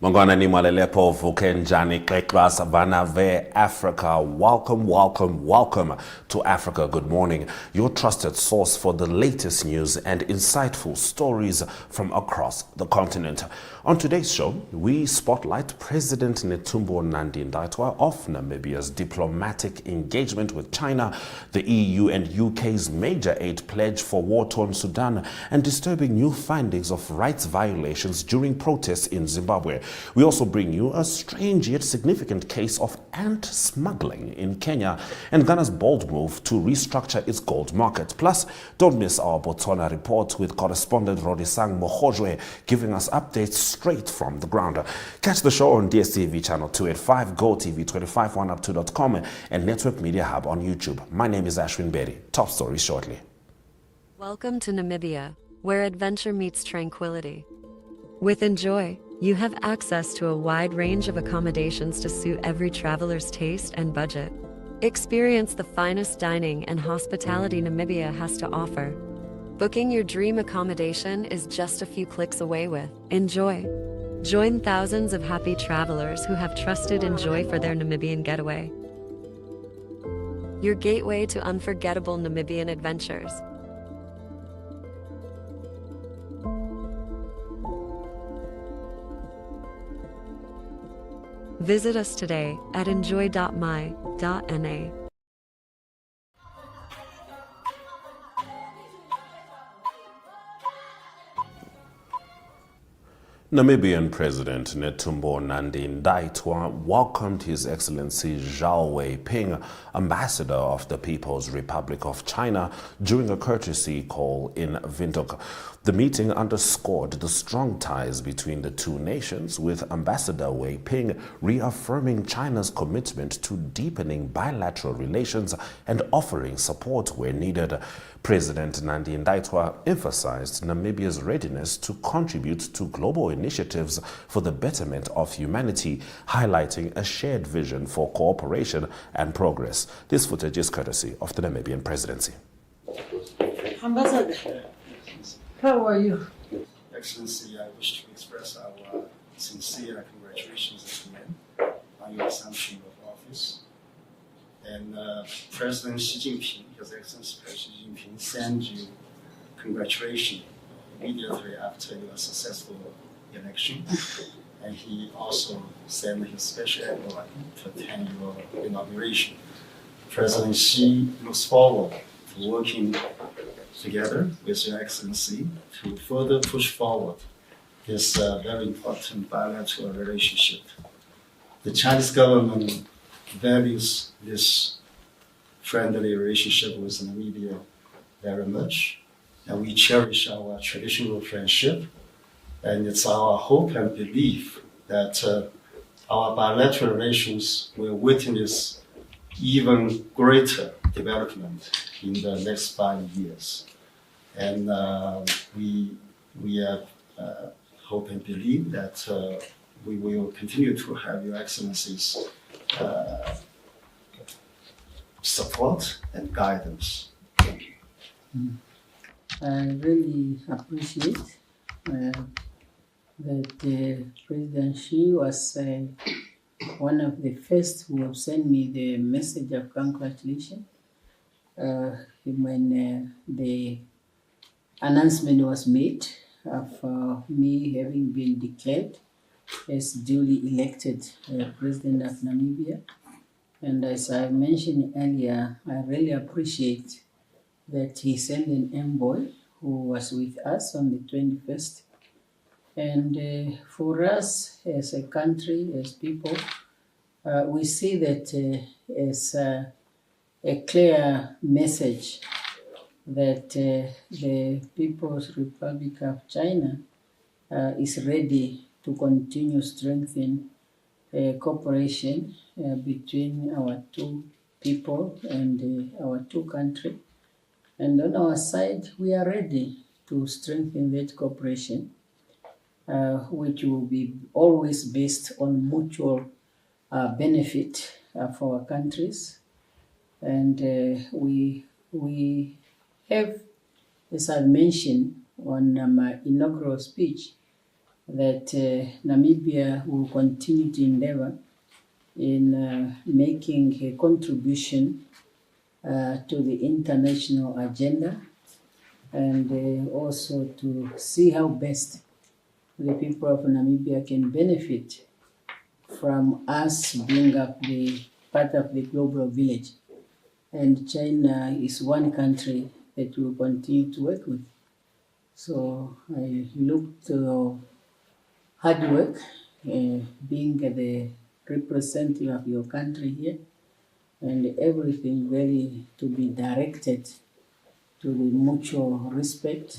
Mangwana ni malelepo vukenjani kekla savana ve Africa. Welcome to Africa Good Morning, your trusted source for the latest news and insightful stories from across the continent. On today's show, we spotlight President Netumbo Nandi-Ndaitwah of Namibia's diplomatic engagement with China, the EU and UK's major aid pledge for war-torn Sudan, and disturbing new findings of rights violations during protests in Zimbabwe. We also bring you a strange yet significant case of ant smuggling in Kenya and Ghana's bold move to restructure its gold market. Plus, don't miss our Botswana Report with correspondent Rorisang Mogojwe giving us updates straight from the ground. Catch the show on DStv Channel 285, GOtv 251up2.com and Network Media Hub on YouTube. My name is Ashwin Berry. Top stories shortly. Welcome to Namibia, where adventure meets tranquility. With Enjoy, you have access to a wide range of accommodations to suit every traveler's taste and budget. Experience the finest dining and hospitality Namibia has to offer. Booking your dream accommodation is just a few clicks away with Enjoy. Join thousands of happy travelers who have trusted Enjoy for their Namibian getaway. Your gateway to unforgettable Namibian adventures. Visit us today at enjoy.my.na. Namibian President Netumbo Nandi-Ndaitwah welcomed His Excellency Zhao Weiping, Ambassador of the People's Republic of China, during a courtesy call in Windhoek. The meeting underscored the strong ties between the two nations, with Ambassador Weiping reaffirming China's commitment to deepening bilateral relations and offering support where needed. President Nandi-Ndaitwah emphasized Namibia's readiness to contribute to global initiatives for the betterment of humanity, highlighting a shared vision for cooperation and progress. This footage is courtesy of the Namibian presidency. Ambassador, how are you? Excellency, I wish to express our sincere congratulations again on your assumption of office. And President Xi Jinping, His Excellency President Xi Jinping, sends you congratulations immediately after your successful election. And he also sent his special envoy to attend your inauguration. President Xi looks forward to working together with Your Excellency to further push forward this very important bilateral relationship. The Chinese government values this friendly relationship with Namibia very much, and we cherish our traditional friendship. And it's our hope and belief that our bilateral relations will witness even greater development in the next 5 years. And we hope and believe that we will continue to have Your Excellency's support and guidance. Thank you. I really appreciate that President Xi was one of the first who have sent me the message of congratulations when the announcement was made of me having been declared as duly elected President of Namibia. And as I mentioned earlier, I really appreciate that he sent an envoy who was with us on the 21st. And for us as a country, as people, we see that as a clear message that the People's Republic of China is ready to continue strengthening cooperation between our two people and our two countries. And on our side, we are ready to strengthen that cooperation, which will be always based on mutual benefit for our countries. And we have, as I mentioned on my inaugural speech, that Namibia will continue to endeavor in making a contribution to the international agenda, and also to see how best the people of Namibia can benefit from us being part of the global village. And China is one country that we'll continue to work with. So I look to hard work, being the representative of your country here, and everything very to be directed to the mutual respect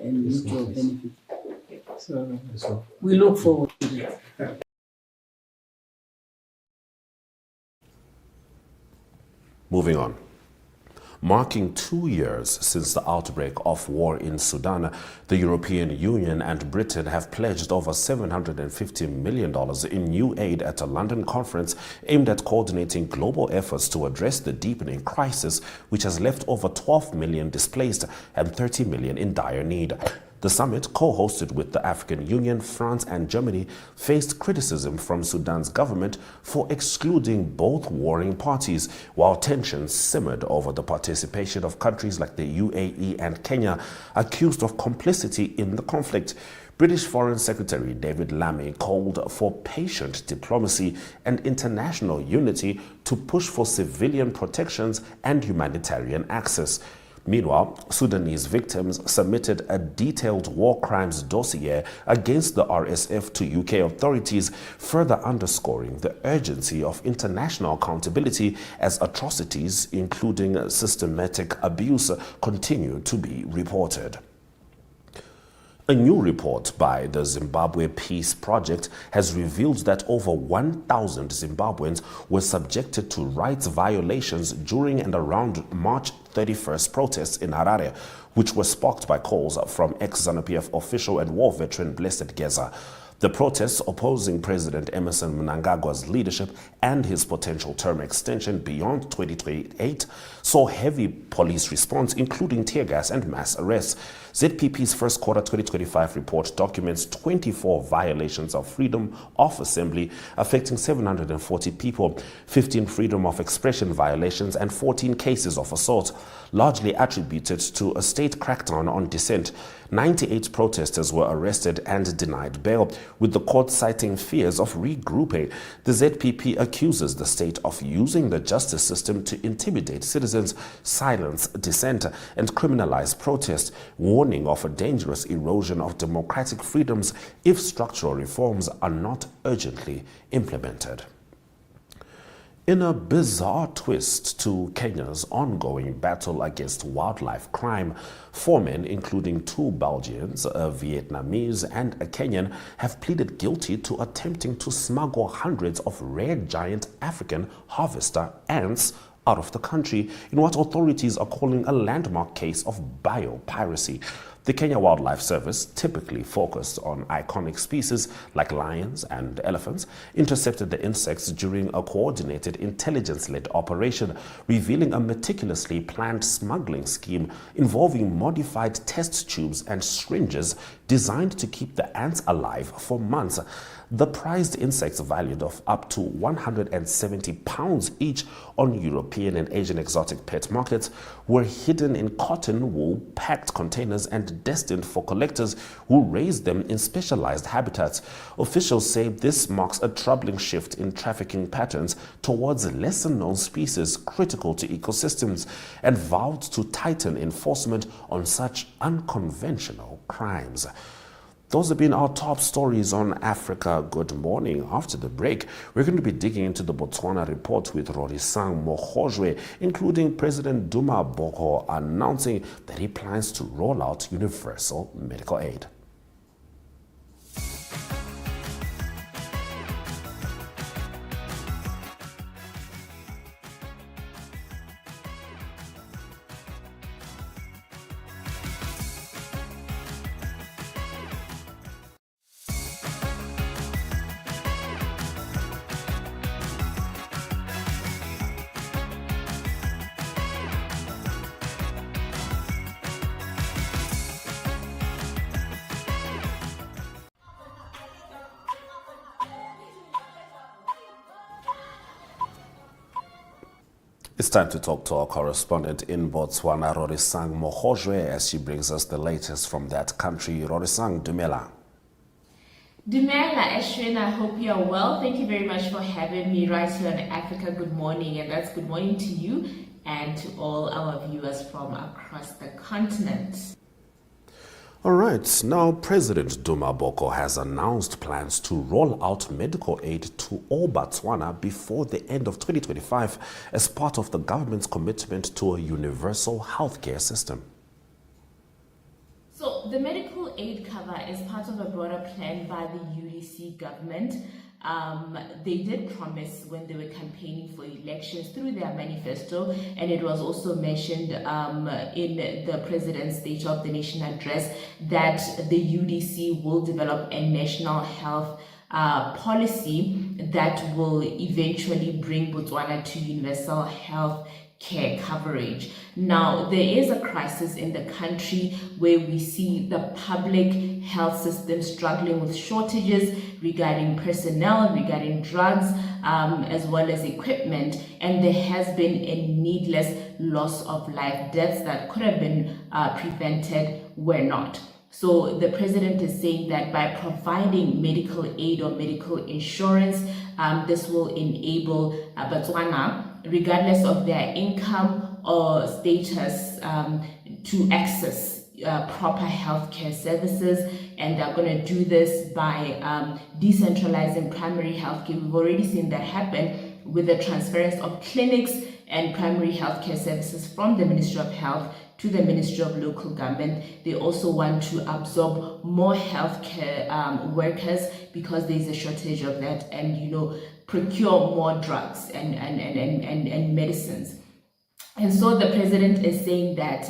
and mutual benefit. So we look forward to that. Moving on. Marking 2 years since the outbreak of war in Sudan, the European Union and Britain have pledged over $750 million in new aid at a London conference aimed at coordinating global efforts to address the deepening crisis, which has left over 12 million displaced and 30 million in dire need. The summit, co-hosted with the African Union, France and Germany, faced criticism from Sudan's government for excluding both warring parties, while tensions simmered over the participation of countries like the UAE and Kenya, accused of complicity in the conflict. British Foreign Secretary David Lammy called for patient diplomacy and international unity to push for civilian protections and humanitarian access. Meanwhile, Sudanese victims submitted a detailed war crimes dossier against the RSF to UK authorities, further underscoring the urgency of international accountability as atrocities, including systematic abuse, continue to be reported. A new report by the Zimbabwe Peace Project has revealed that over 1,000 Zimbabweans were subjected to rights violations during and around March 31st protests in Harare, which were sparked by calls from ex-ZANU-PF official and war veteran Blessed Geza. The protests opposing President Emmerson Mnangagwa's leadership and his potential term extension beyond 2028 saw heavy police response, including tear gas and mass arrests. ZPP's first quarter 2025 report documents 24 violations of freedom of assembly affecting 740 people, 15 freedom of expression violations, and 14 cases of assault, largely attributed to a state crackdown on dissent. 98 protesters were arrested and denied bail, with the court citing fears of regrouping. The ZPP accuses the state of using the justice system to intimidate citizens, silence dissent, and criminalize protest, warning of a dangerous erosion of democratic freedoms if structural reforms are not urgently implemented. In a bizarre twist to Kenya's ongoing battle against wildlife crime, 4 men, including 2 Belgians, a Vietnamese and a Kenyan, have pleaded guilty to attempting to smuggle hundreds of rare giant African harvester ants out of the country in what authorities are calling a landmark case of biopiracy. The Kenya Wildlife Service, typically focused on iconic species like lions and elephants, intercepted the insects during a coordinated intelligence-led operation, revealing a meticulously planned smuggling scheme involving modified test tubes and syringes designed to keep the ants alive for months. The prized insects, valued of up to 170 pounds each on European and Asian exotic pet markets, were hidden in cotton wool packed containers and destined for collectors who raised them in specialized habitats. Officials say this marks a troubling shift in trafficking patterns towards lesser-known species critical to ecosystems, and vowed to tighten enforcement on such unconventional crimes. Those have been our top stories on Africa Good Morning. After the break, we're going to be digging into the Botswana Report with Rorisang Mogojwe, including President Duma Boko announcing that he plans to roll out universal medical aid. It's time to talk to our correspondent in Botswana, Rorisang Mogojwe, as she brings us the latest from that country. Rorisang, Dumela. Dumela, Ashwin, I hope you are well. Thank you very much for having me right here on Africa Good Morning. And that's good morning to you and to all our viewers from across the continent. All right, now President Duma Boko has announced plans to roll out medical aid to all Botswana before the end of 2025 as part of the government's commitment to a universal healthcare system. So the medical aid cover is part of a broader plan by the UDC government. They did promise when they were campaigning for elections through their manifesto, and it was also mentioned in the President's State of the Nation address that the UDC will develop a national health policy that will eventually bring Botswana to universal health care coverage. Now, there is a crisis in the country where we see the public health system struggling with shortages regarding personnel, regarding drugs, as well as equipment, and there has been a needless loss of life. Deaths that could have been prevented were not. So the president is saying that by providing medical aid or medical insurance, this will enable Botswana, regardless of their income or status, to access proper healthcare services. And they're going to do this by decentralizing primary healthcare. We've already seen that happen with the transference of clinics and primary healthcare services from the Ministry of Health to the Ministry of Local Government. They also want to absorb more healthcare workers because there's a shortage of that, and procure more drugs and medicines. And so the president is saying that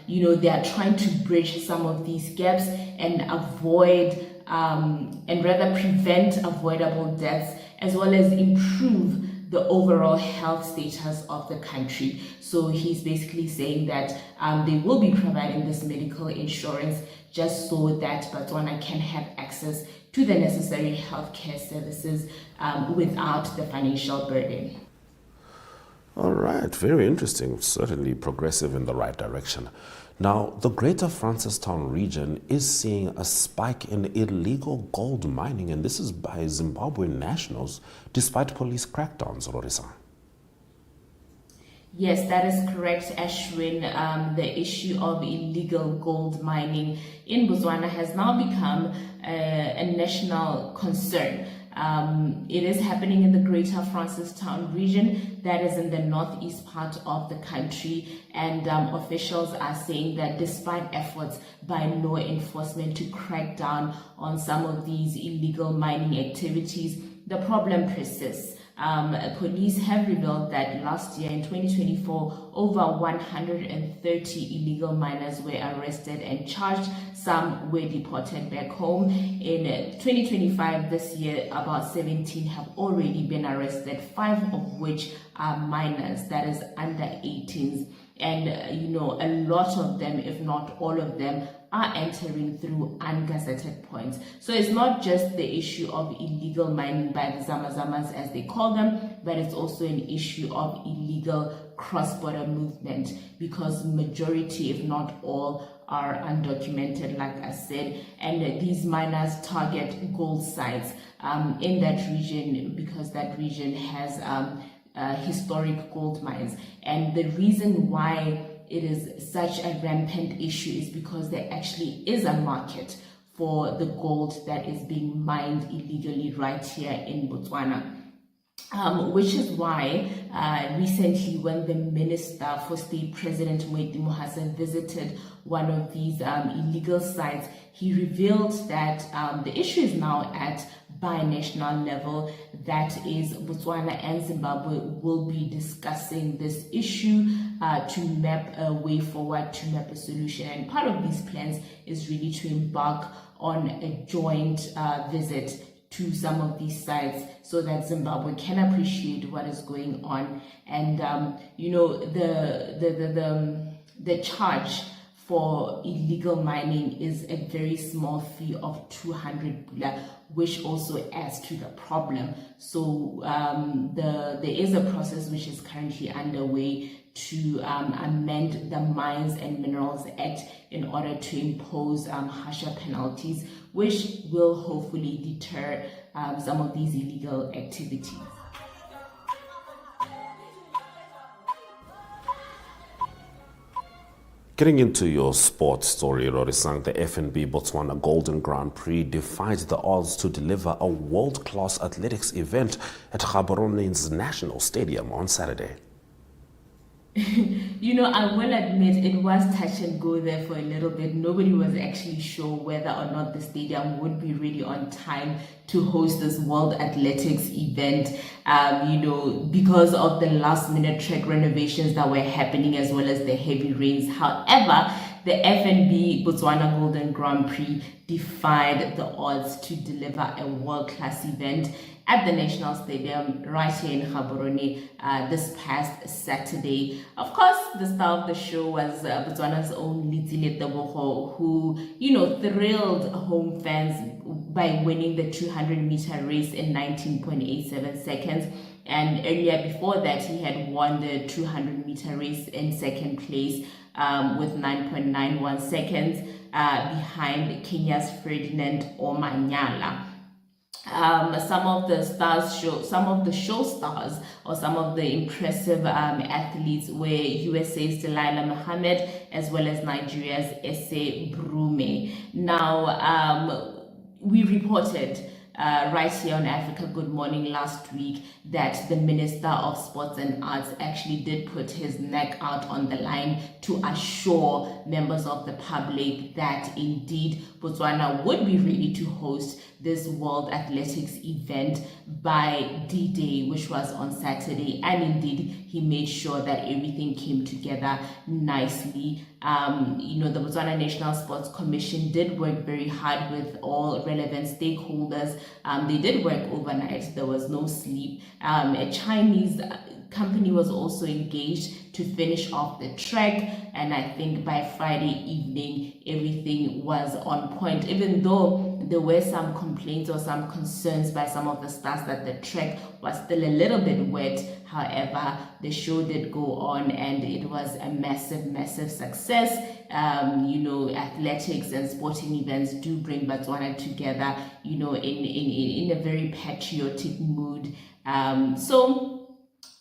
they are trying to bridge some of these gaps and avoid and rather prevent avoidable deaths, as well as improve the overall health status of the country. So he's basically saying that they will be providing this medical insurance just so that Botswana can have access to the necessary healthcare services without the financial burden. All right, very interesting. Certainly progressive in the right direction. Now, the Greater Francistown region is seeing a spike in illegal gold mining, and this is by Zimbabwean nationals, despite police crackdowns, Rorisang. Yes, that is correct, Ashwin. The issue of illegal gold mining in Botswana has now become a national concern. It is happening in the Greater Francistown region, that is in the northeast part of the country, and officials are saying that despite efforts by law enforcement to crack down on some of these illegal mining activities, the problem persists. Police have revealed that last year in 2024, over 130 illegal miners were arrested and charged. Some were deported back home. In 2025, this year, about 17 have already been arrested, 5 of which are minors, that is under 18s. And, a lot of them, if not all of them, are entering through ungazetted points. So it's not just the issue of illegal mining by the Zamazamas, as they call them, but it's also an issue of illegal cross-border movement, because majority, if not all, are undocumented, like I said, and these miners target gold sites in that region because that region has historic gold mines. And the reason why it is such a rampant issue is because there actually is a market for the gold that is being mined illegally right here in Botswana. Which is why recently, when the Minister for State, President Netumbo, visited one of these illegal sites, he revealed that the issue is now at bi-national level. That is, Botswana and Zimbabwe will be discussing this issue to map a way forward, to map a solution. And part of these plans is really to embark on a joint visit to some of these sites so that Zimbabwe can appreciate what is going on. And the charge for illegal mining is a very small fee of 200 pula, which also adds to the problem. So there is a process which is currently underway to amend the Mines and Minerals Act in order to impose harsher penalties, which will hopefully deter some of these illegal activities. Getting into your sports story, Rorisang, the FNB Botswana Golden Grand Prix defied the odds to deliver a world-class athletics event at Gaborone National Stadium on Saturday. You know, I will admit it was touch and go there for a little bit. Nobody was actually sure whether or not the stadium would be ready on time to host this World Athletics event, you know, because of the last minute track renovations that were happening as well as the heavy rains. However, the FNB Botswana Golden Grand Prix defied the odds to deliver a world-class event at the National Stadium right here in Gaborone this past Saturday. Of course, the star of the show was Botswana's own Litsile Tebogo, who, you know, thrilled home fans by winning the 200-meter race in 19.87 seconds. And earlier before that, he had won the 200-meter race in second place with 9.91 seconds behind Kenya's Ferdinand Omanyala. Some of the show stars or some of the impressive athletes were USA's Delilah Mohammed as well as Nigeria's Ese Brume. Now, we reported right here on Africa Good Morning last week that the Minister of Sports and Arts actually did put his neck out on the line to assure members of the public that indeed Botswana would be ready to host this World Athletics event by D-Day, which was on Saturday, and indeed he made sure that everything came together nicely. You know, the Botswana National Sports Commission did work very hard with all relevant stakeholders. They did work overnight. There was no sleep. A Chinese company was also engaged to finish off the track, and I think by Friday evening everything was on point, even though there were some complaints or some concerns by some of the stars that the track was still a little bit wet. However, the show did go on and it was a massive success. You know, athletics and sporting events do bring Botswana together, you know, in a very patriotic mood. So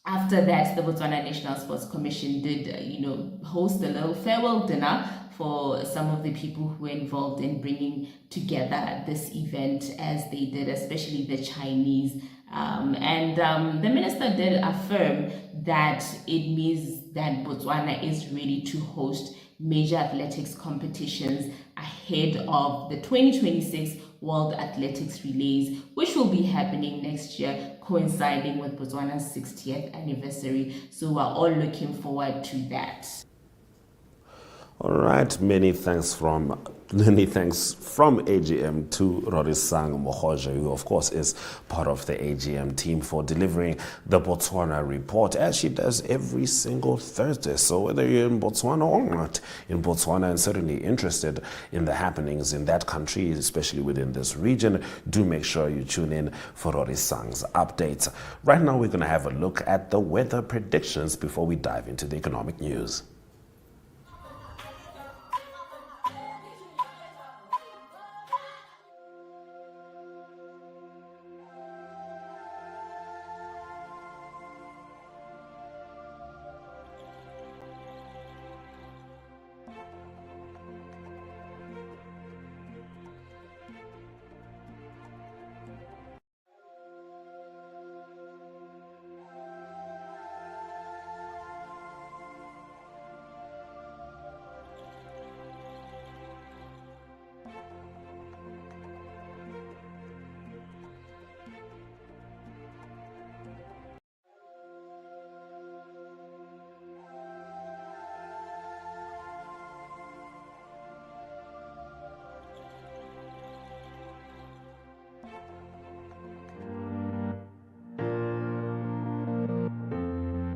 after that, the Botswana National Sports Commission did, you know, host a little farewell dinner for some of the people who were involved in bringing together this event as they did, especially the Chinese. The minister did affirm that it means that Botswana is ready to host major athletics competitions ahead of the 2026 World Athletics Relays, which will be happening next year, coinciding with Botswana's 60th anniversary. So we're all looking forward to that. All right, many thanks from AGM to Rorisang Mogojwe, who of course is part of the AGM team, for delivering the Botswana Report, as she does every single Thursday. So whether you're in Botswana or not in Botswana and certainly interested in the happenings in that country, especially within this region, do make sure you tune in for Rorisang's updates. Right now we're going to have a look at the weather predictions before we dive into the economic news.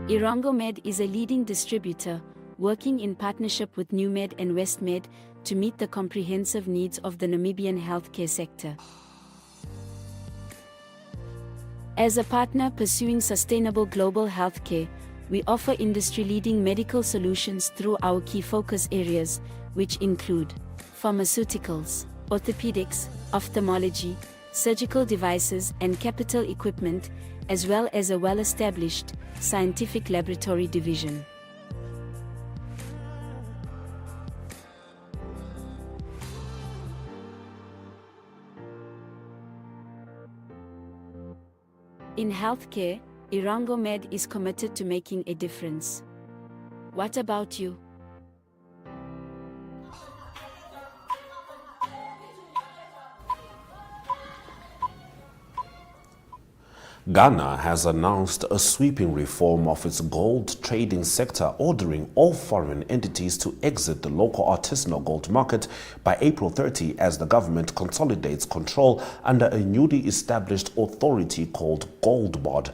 Irongomed is a leading distributor, working in partnership with NewMed and WestMed to meet the comprehensive needs of the Namibian healthcare sector. As a partner pursuing sustainable global healthcare, we offer industry-leading medical solutions through our key focus areas, which include pharmaceuticals, orthopedics, ophthalmology, surgical devices and capital equipment, as well as a well-established scientific laboratory division. In healthcare, Irango Med is committed to making a difference. What about you? Ghana has announced a sweeping reform of its gold trading sector, ordering all foreign entities to exit the local artisanal gold market by April 30 as the government consolidates control under a newly established authority called Gold Board.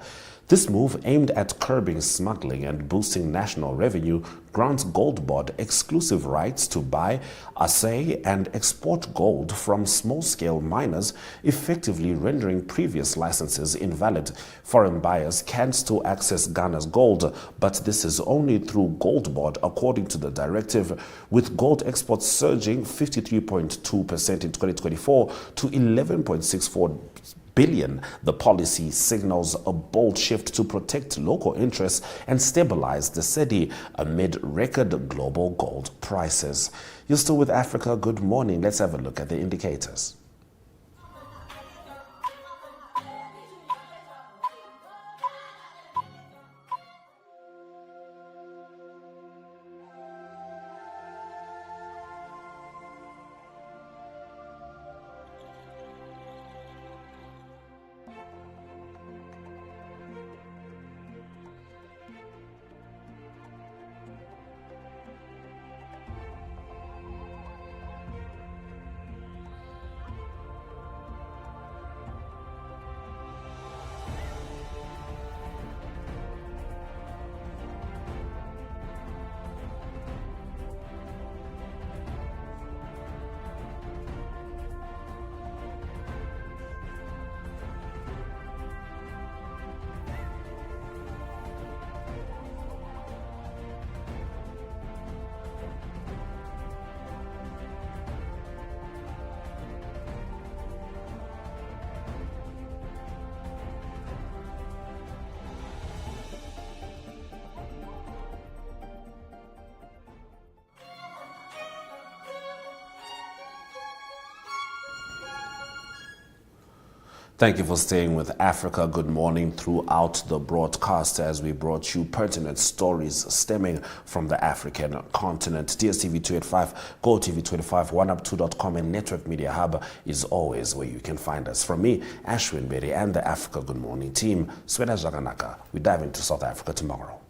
This move, aimed at curbing smuggling and boosting national revenue, grants Gold Board exclusive rights to buy, assay and export gold from small-scale miners, effectively rendering previous licenses invalid. Foreign buyers can still access Ghana's gold, but this is only through Gold Board, according to the directive, with gold exports surging 53.2% in 2024 to 11.64 billion. The policy signals a bold shift to protect local interests and stabilize the cedi amid record global gold prices. You're still with Africa Good Morning. Let's have a look at the indicators. Thank you for staying with Africa Good Morning throughout the broadcast as we brought you pertinent stories stemming from the African continent. DStv 285, GOtv 25, oneup2.com and Network Media Hub is always where you can find us. From me, Ashwin Bedi, and the Africa Good Morning team, Sweda Jaganaka, we dive into South Africa tomorrow.